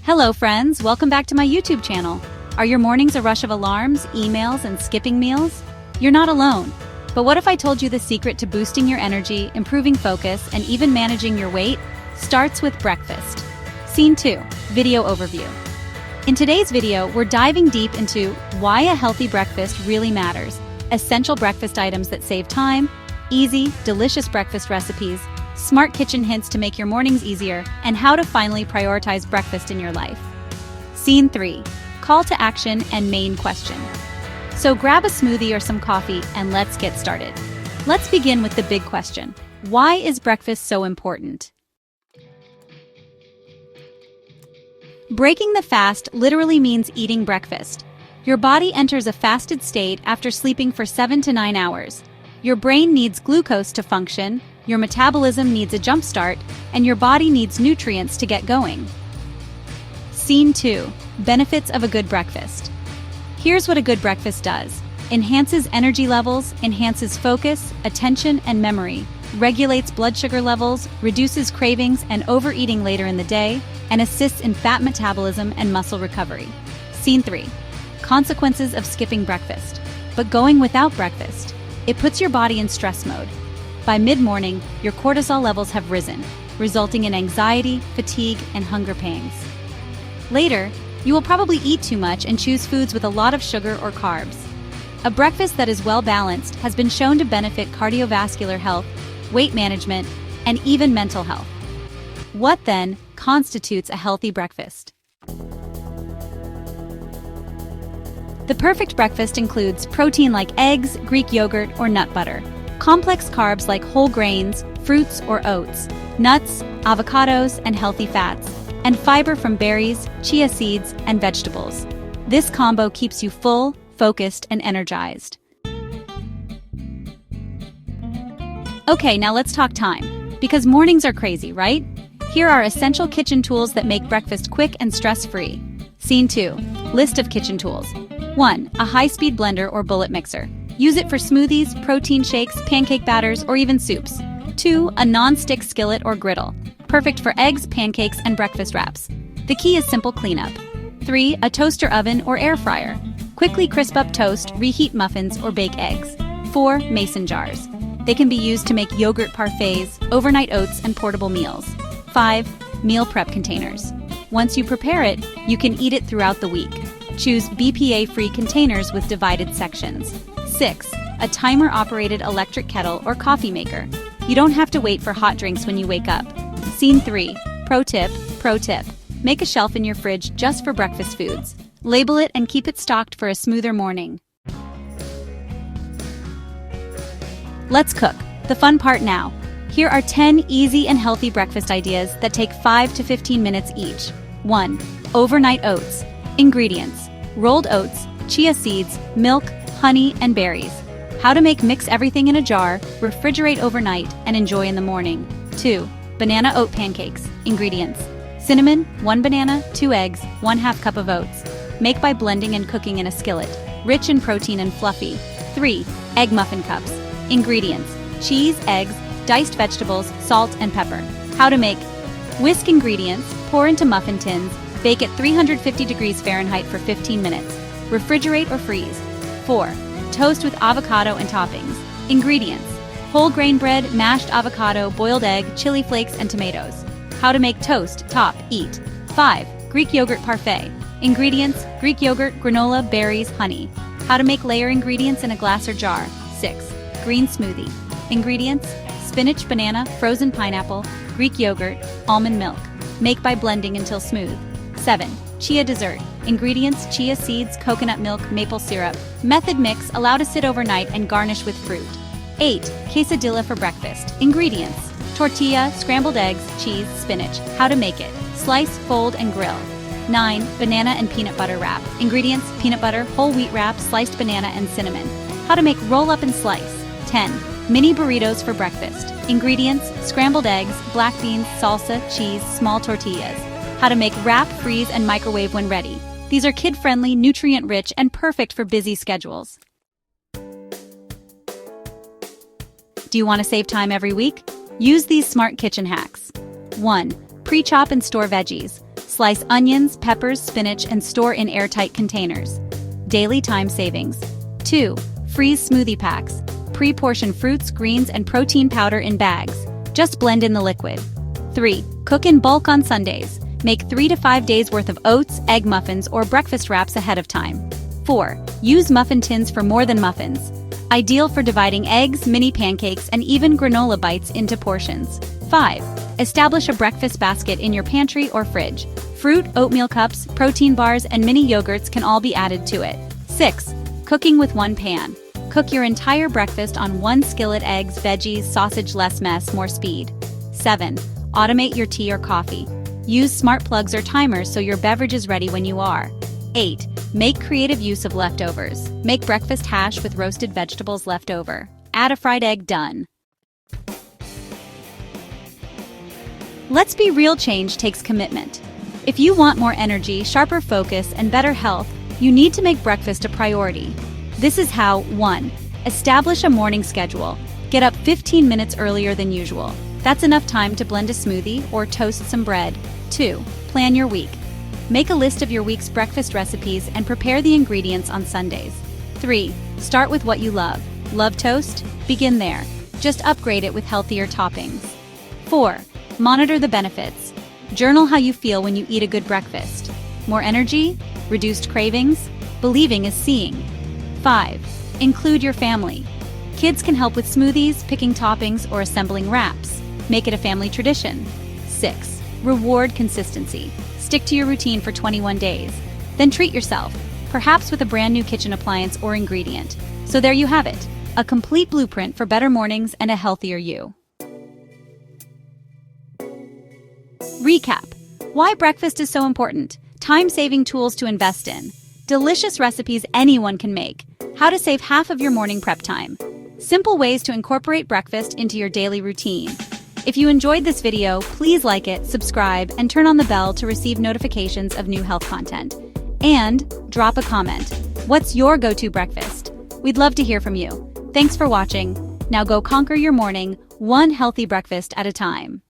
Hello friends, welcome back to my YouTube channel. Are your mornings a rush of alarms, emails, and skipping meals? You're not alone. But what if I told you the secret to boosting your energy, improving focus, and even managing your weight starts with breakfast? Scene 2, Video Overview. In today's video, we're diving deep into why a healthy breakfast really matters, essential breakfast items that save time, easy, delicious breakfast recipes, smart kitchen hints to make your mornings easier, and how to finally prioritize breakfast in your life. Scene 3, Call to Action and Main Question. So grab a smoothie or some coffee and let's get started. Let's begin with the big question. Why is breakfast so important? Breaking the fast literally means eating breakfast. Your body enters a fasted state after sleeping for 7 to 9 hours. Your brain needs glucose to function, your metabolism needs a jump start, and your body needs nutrients to get going. Scene 2, Benefits of a good breakfast. Here's what a good breakfast does. Enhances energy levels, enhances focus, attention, and memory, regulates blood sugar levels, reduces cravings and overeating later in the day, and assists in fat metabolism and muscle recovery. Scene 3, Consequences of skipping breakfast. But going without breakfast, it puts your body in stress mode. By mid-morning, your cortisol levels have risen, resulting in anxiety, fatigue, and hunger pangs. Later, you will probably eat too much and choose foods with a lot of sugar or carbs. A breakfast that is well-balanced has been shown to benefit cardiovascular health, weight management, and even mental health. What then constitutes a healthy breakfast? The perfect breakfast includes protein like eggs, Greek yogurt, or nut butter, complex carbs like whole grains, fruits or oats, nuts, avocados, and healthy fats, and fiber from berries, chia seeds, and vegetables. This combo keeps you full, focused, and energized. Okay, now let's talk time. Because mornings are crazy, right? Here are essential kitchen tools that make breakfast quick and stress-free. Scene 2, List of kitchen tools. 1. A high-speed blender or bullet mixer. Use it for smoothies, protein shakes, pancake batters, or even soups. 2. A non-stick skillet or griddle. Perfect for eggs, pancakes, and breakfast wraps. The key is simple cleanup. 3. A toaster oven or air fryer. Quickly crisp up toast, reheat muffins, or bake eggs. 4. Mason jars. They can be used to make yogurt parfaits, overnight oats, and portable meals. 5. Meal prep containers. Once you prepare it, you can eat it throughout the week. Choose BPA-free containers with divided sections. 6. A timer-operated electric kettle or coffee maker. You don't have to wait for hot drinks when you wake up. Scene 3, Pro tip. Make a shelf in your fridge just for breakfast foods. Label it and keep it stocked for a smoother morning. Let's cook. The fun part now. Here are 10 easy and healthy breakfast ideas that take 5 to 15 minutes each. 1. Overnight oats. Ingredients: rolled oats, chia seeds, milk, honey, and berries. How to mix everything in a jar, refrigerate overnight, and enjoy in the morning. 2. Banana oat pancakes. Ingredients: cinnamon, 1 banana, 2 eggs, 1/2 cup of oats. Make by blending and cooking in a skillet. Rich in protein and fluffy. 3. Egg muffin cups. Ingredients: cheese, eggs, diced vegetables, salt, and pepper. How to make: whisk ingredients, pour into muffin tins, bake at 350 degrees Fahrenheit for 15 minutes. Refrigerate or freeze. 4. Toast with avocado and toppings. Ingredients: whole grain bread, mashed avocado, boiled egg, chili flakes, and tomatoes. How to make toast, top, eat. 5. Greek yogurt parfait. Ingredients: Greek yogurt, granola, berries, honey. How to make layer ingredients in a glass or jar. 6. Green smoothie. Ingredients: spinach, banana, frozen pineapple, Greek yogurt, almond milk. Make by blending until smooth. 7. Chia dessert. Ingredients: chia seeds, coconut milk, maple syrup. Method: mix, allow to sit overnight, and garnish with fruit. 8. Quesadilla for breakfast. Ingredients: tortilla, scrambled eggs, cheese, spinach. How to make it: slice, fold, and grill. 9. Banana and peanut butter wrap. Ingredients: peanut butter, whole wheat wrap, sliced banana, and cinnamon. How to make roll up and slice. 10. Mini burritos for breakfast. Ingredients: scrambled eggs, black beans, salsa, cheese, small tortillas. How to make: wrap, freeze, and microwave when ready. These are kid-friendly, nutrient-rich, and perfect for busy schedules. Do you want to save time every week? Use these smart kitchen hacks. 1. Pre-chop and store veggies. Slice onions, peppers, spinach, and store in airtight containers. Daily time savings. 2. Freeze smoothie packs. Pre-portion fruits, greens, and protein powder in bags. Just blend in the liquid. 3. Cook in bulk on Sundays. Make 3 to 5 days worth of oats, egg muffins, or breakfast wraps ahead of time. 4. Use muffin tins for more than muffins. Ideal for dividing eggs, mini pancakes, and even granola bites into portions. 5. Establish a breakfast basket in your pantry or fridge. Fruit, oatmeal cups, protein bars, and mini yogurts can all be added to it. 6. Cooking with one pan. Cook your entire breakfast on one skillet: eggs, veggies, sausage, less mess, more speed. 7. Automate your tea or coffee. Use smart plugs or timers so your beverage is ready when you are. 8. Make creative use of leftovers. Make breakfast hash with roasted vegetables left over. Add a fried egg. Done. Let's be real, change takes commitment. If you want more energy, sharper focus, and better health, you need to make breakfast a priority. This is how. 1. Establish a morning schedule. Get up 15 minutes earlier than usual. That's enough time to blend a smoothie or toast some bread. 2. Plan your week. Make a list of your week's breakfast recipes and prepare the ingredients on Sundays. 3. Start with what you love. Love toast? Begin there. Just upgrade it with healthier toppings. 4. Monitor the benefits. Journal how you feel when you eat a good breakfast. More energy? Reduced cravings? Believing is seeing. 5. Include your family. Kids can help with smoothies, picking toppings, or assembling wraps. Make it a family tradition. 6. Reward consistency. Stick to your routine for 21 days. Then treat yourself, perhaps with a brand new kitchen appliance or ingredient. So there you have it, a complete blueprint for better mornings and a healthier you. Recap. Why breakfast is so important. Time-saving tools to invest in. Delicious recipes anyone can make. How to save half of your morning prep time. Simple ways to incorporate breakfast into your daily routine. If you enjoyed this video, please like it, subscribe, and turn on the bell to receive notifications of new health content. And drop a comment. What's your go-to breakfast? We'd love to hear from you. Thanks for watching. Now go conquer your morning, one healthy breakfast at a time.